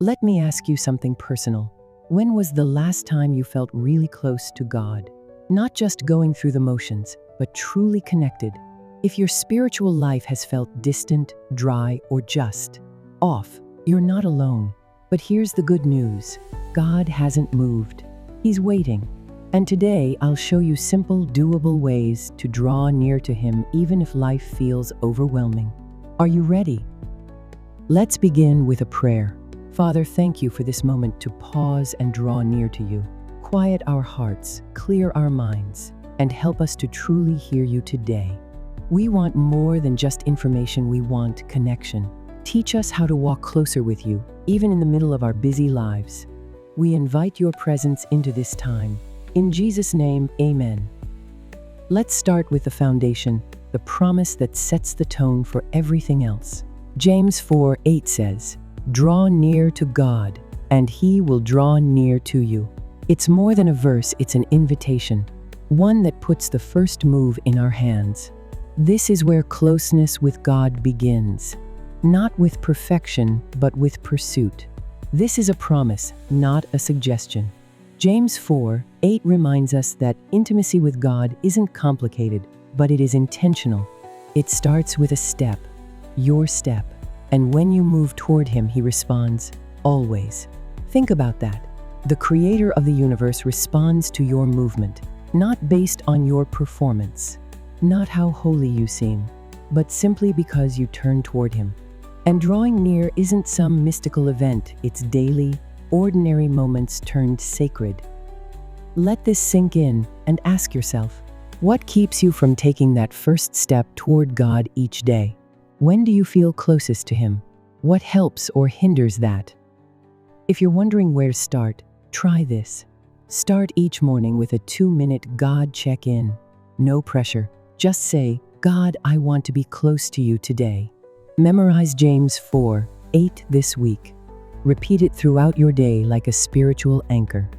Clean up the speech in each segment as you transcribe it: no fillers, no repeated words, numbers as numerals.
Let me ask you something personal. When was the last time you felt really close to God? Not just going through the motions, but truly connected. If your spiritual life has felt distant, dry, or just off, you're not alone. But here's the good news. God hasn't moved. He's waiting. And today, I'll show you simple, doable ways to draw near to Him even if life feels overwhelming. Are you ready? Let's begin with a prayer. Father, thank you for this moment to pause and draw near to you. Quiet our hearts, clear our minds, and help us to truly hear you today. We want more than just information, we want connection. Teach us how to walk closer with you, even in the middle of our busy lives. We invite your presence into this time. In Jesus' name, amen. Let's start with the foundation, the promise that sets the tone for everything else. James 4:8 says, "Draw near to God, and He will draw near to you." It's more than a verse, it's an invitation, one that puts the first move in our hands. This is where closeness with God begins, not with perfection, but with pursuit. This is a promise, not a suggestion. James 4:8 reminds us that intimacy with God isn't complicated, but it is intentional. It starts with a step, your step, and when you move toward Him, He responds, always. Think about that. The Creator of the universe responds to your movement, not based on your performance, not how holy you seem, but simply because you turn toward Him. And drawing near isn't some mystical event, it's daily, ordinary moments turned sacred. Let this sink in and ask yourself, what keeps you from taking that first step toward God each day? When do you feel closest to Him? What helps or hinders that? If you're wondering where to start, try this. Start each morning with a 2-minute God check-in. No pressure. Just say, God, I want to be close to you today. Memorize James 4:8 this week. Repeat it throughout your day like a spiritual anchor.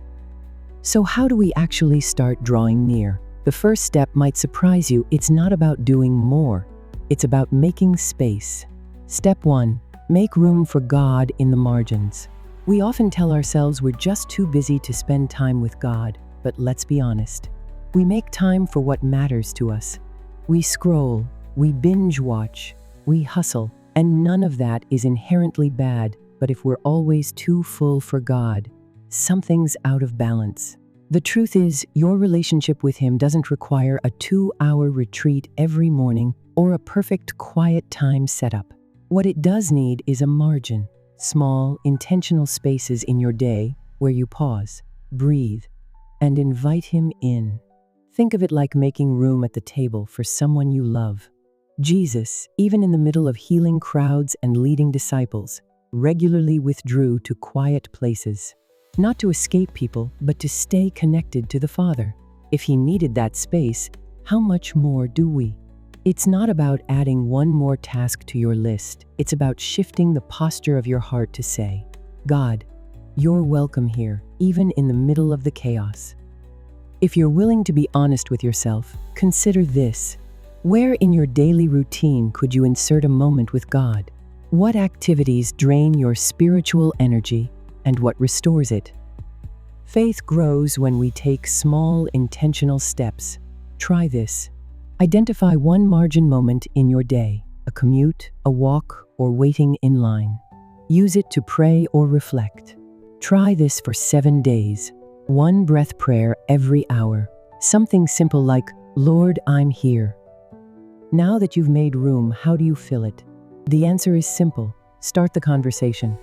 So how do we actually start drawing near? The first step might surprise you. It's not about doing more. It's about making space. Step 1. Make room for God in the margins. We often tell ourselves we're just too busy to spend time with God, but let's be honest. We make time for what matters to us. We scroll, we binge watch, we hustle, and none of that is inherently bad, but if we're always too full for God, something's out of balance. The truth is, your relationship with Him doesn't require a 2-hour retreat every morning or a perfect quiet time setup. What it does need is a margin, small, intentional spaces in your day where you pause, breathe, and invite Him in. Think of it like making room at the table for someone you love. Jesus, even in the middle of healing crowds and leading disciples, regularly withdrew to quiet places, not to escape people, but to stay connected to the Father. If He needed that space, how much more do we? It's not about adding one more task to your list. It's about shifting the posture of your heart to say, God, you're welcome here, even in the middle of the chaos. If you're willing to be honest with yourself, consider this. Where in your daily routine could you insert a moment with God? What activities drain your spiritual energy and what restores it? Faith grows when we take small, intentional steps. Try this. Identify one margin moment in your day, a commute, a walk, or waiting in line. Use it to pray or reflect. Try this for 7 days. 1 breath prayer every hour. Something simple like, Lord, I'm here. Now that you've made room, how do you fill it? The answer is simple. Start the conversation.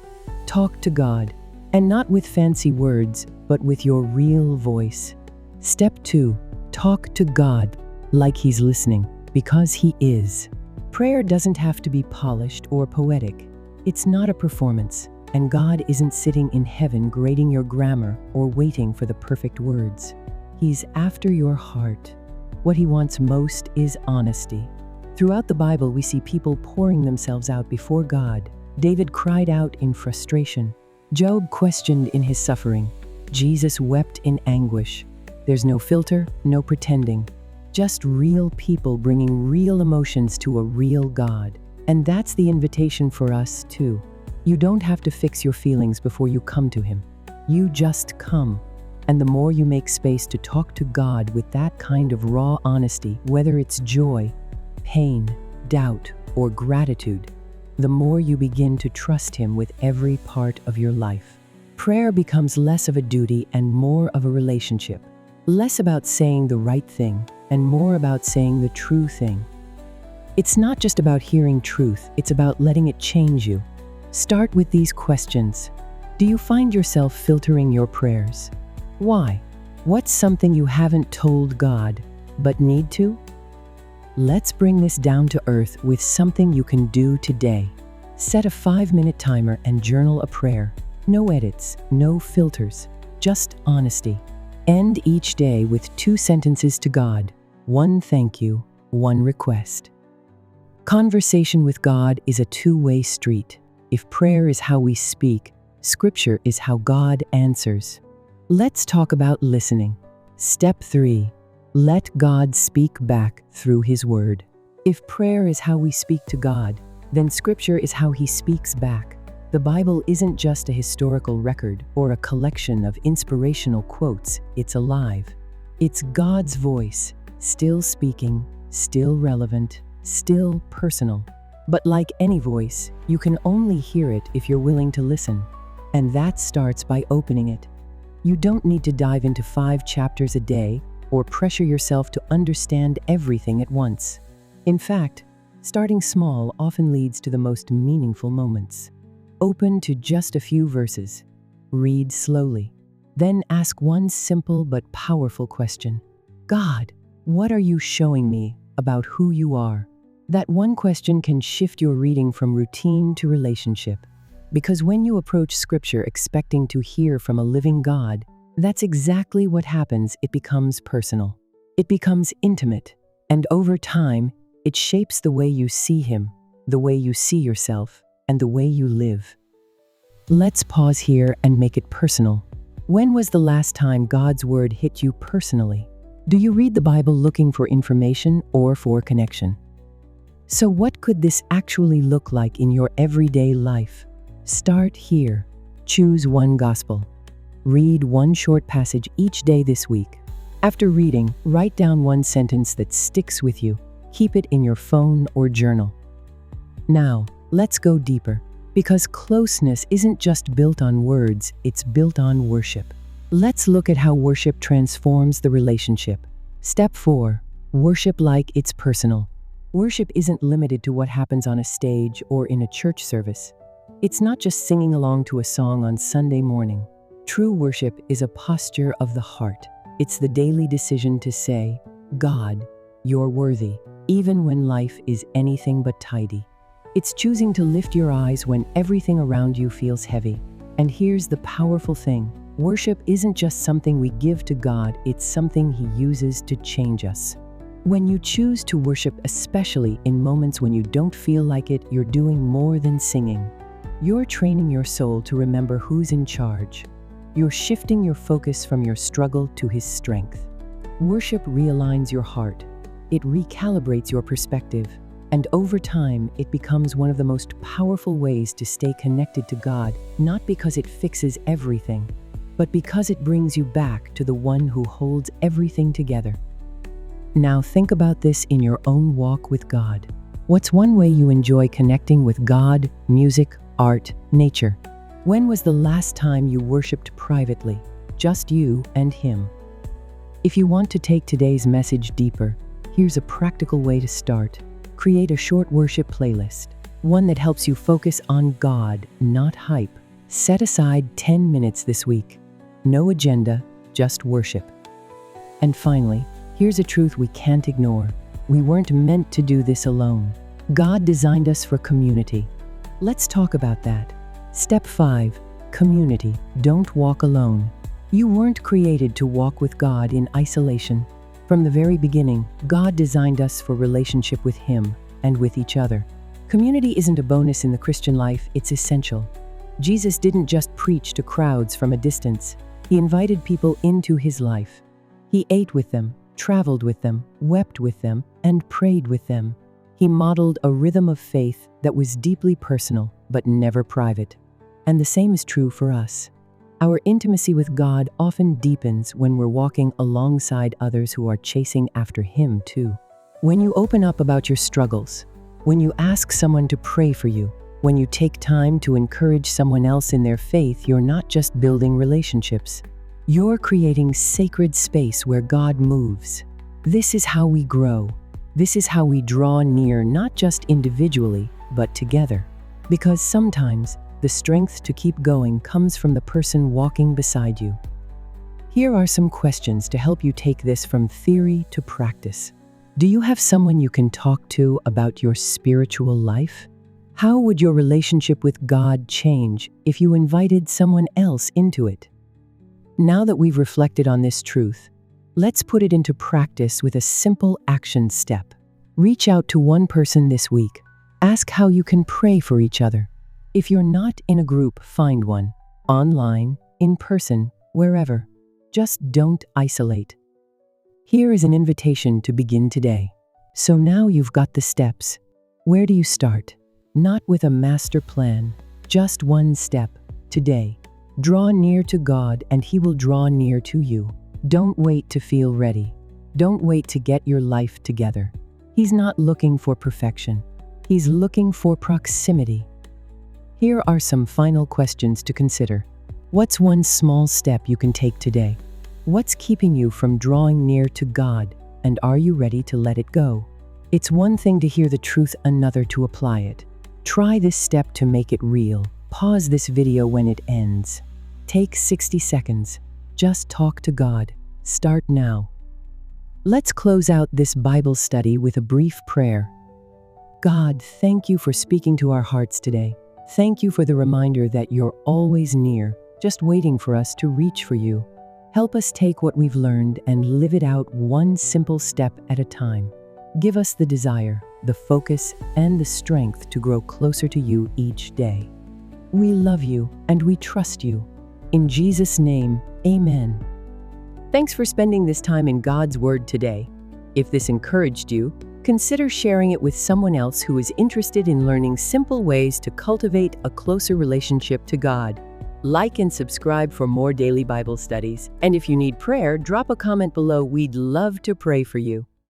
Talk to God, and not with fancy words, but with your real voice. Step 2. Talk to God like He's listening, because He is. Prayer doesn't have to be polished or poetic. It's not a performance, and God isn't sitting in heaven grading your grammar or waiting for the perfect words. He's after your heart. What He wants most is honesty. Throughout the Bible, we see people pouring themselves out before God. David cried out in frustration. Job questioned in his suffering. Jesus wept in anguish. There's no filter, no pretending. Just real people bringing real emotions to a real God. And that's the invitation for us too. You don't have to fix your feelings before you come to Him. You just come. And the more you make space to talk to God with that kind of raw honesty, whether it's joy, pain, doubt, or gratitude, the more you begin to trust Him with every part of your life. Prayer becomes less of a duty and more of a relationship. Less about saying the right thing and more about saying the true thing. It's not just about hearing truth, it's about letting it change you. Start with these questions. Do you find yourself filtering your prayers? Why? What's something you haven't told God, but need to? Let's bring this down to earth with something you can do today. Set a 5-minute timer and journal a prayer. No edits, no filters, just honesty. End each day with 2 sentences to God. 1 thank you, 1 request. Conversation with God is a 2-way street. If prayer is how we speak, Scripture is how God answers. Let's talk about listening. Step 3. Let God speak back through His Word. If prayer is how we speak to God, then Scripture is how He speaks back. The Bible isn't just a historical record or a collection of inspirational quotes, it's alive. It's God's voice, still speaking, still relevant, still personal. But like any voice, you can only hear it if you're willing to listen. And that starts by opening it. You don't need to dive into 5 chapters a day or pressure yourself to understand everything at once. In fact, starting small often leads to the most meaningful moments. Open to just a few verses. Read slowly. Then ask one simple but powerful question. God, what are you showing me about who you are? That one question can shift your reading from routine to relationship. Because when you approach Scripture expecting to hear from a living God, that's exactly what happens. It becomes personal. It becomes intimate. And over time, it shapes the way you see Him, the way you see yourself, and the way you live. Let's pause here and make it personal. When was the last time God's Word hit you personally? Do you read the Bible looking for information or for connection? So what could this actually look like in your everyday life? Start here. Choose one gospel. Read one short passage each day this week. After reading, write down one sentence that sticks with you. Keep it in your phone or journal. Now, let's go deeper. Because closeness isn't just built on words, it's built on worship. Let's look at how worship transforms the relationship. Step 4. Worship like it's personal. Worship isn't limited to what happens on a stage or in a church service. It's not just singing along to a song on Sunday morning. True worship is a posture of the heart. It's the daily decision to say, God, you're worthy, even when life is anything but tidy. It's choosing to lift your eyes when everything around you feels heavy. And here's the powerful thing. Worship isn't just something we give to God, it's something He uses to change us. When you choose to worship, especially in moments when you don't feel like it, you're doing more than singing. You're training your soul to remember who's in charge. You're shifting your focus from your struggle to His strength. Worship realigns your heart. It recalibrates your perspective. And over time, it becomes one of the most powerful ways to stay connected to God, not because it fixes everything, but because it brings you back to the one who holds everything together. Now think about this in your own walk with God. What's one way you enjoy connecting with God, music, art, nature? When was the last time you worshiped privately, just you and Him? If you want to take today's message deeper, here's a practical way to start. Create a short worship playlist, one that helps you focus on God, not hype. Set aside 10 minutes this week. No agenda, just worship. And finally, here's a truth we can't ignore. We weren't meant to do this alone. God designed us for community. Let's talk about that. Step 5. Community. Don't walk alone. You weren't created to walk with God in isolation. From the very beginning, God designed us for relationship with Him and with each other. Community isn't a bonus in the Christian life, it's essential. Jesus didn't just preach to crowds from a distance. He invited people into His life. He ate with them, traveled with them, wept with them, and prayed with them. He modeled a rhythm of faith that was deeply personal but never private. And the same is true for us. Our intimacy with God often deepens when we're walking alongside others who are chasing after Him too. When you open up about your struggles, when you ask someone to pray for you, when you take time to encourage someone else in their faith, you're not just building relationships. You're creating sacred space where God moves. This is how we grow. This is how we draw near, not just individually, but together. Because sometimes the strength to keep going comes from the person walking beside you. Here are some questions to help you take this from theory to practice. Do you have someone you can talk to about your spiritual life? How would your relationship with God change if you invited someone else into it? Now that we've reflected on this truth, let's put it into practice with a simple action step. Reach out to one person this week. Ask how you can pray for each other. If you're not in a group, find one. Online, in person, wherever. Just don't isolate. Here is an invitation to begin today. So now you've got the steps. Where do you start? Not with a master plan, just one step. Today, draw near to God and He will draw near to you. Don't wait to feel ready. Don't wait to get your life together. He's not looking for perfection. He's looking for proximity. Here are some final questions to consider. What's one small step you can take today? What's keeping you from drawing near to God, and are you ready to let it go? It's one thing to hear the truth, another to apply it. Try this step to make it real. Pause this video when it ends. Take 60 seconds. Just talk to God. Start now. Let's close out this Bible study with a brief prayer. God, thank you for speaking to our hearts today. Thank you for the reminder that you're always near, just waiting for us to reach for you. Help us take what we've learned and live it out one simple step at a time. Give us the desire, the focus, and the strength to grow closer to you each day. We love you and we trust you. In Jesus' name, amen. Thanks for spending this time in God's Word today. If this encouraged you, consider sharing it with someone else who is interested in learning simple ways to cultivate a closer relationship to God. Like and subscribe for more daily Bible studies. And if you need prayer, drop a comment below. We'd love to pray for you.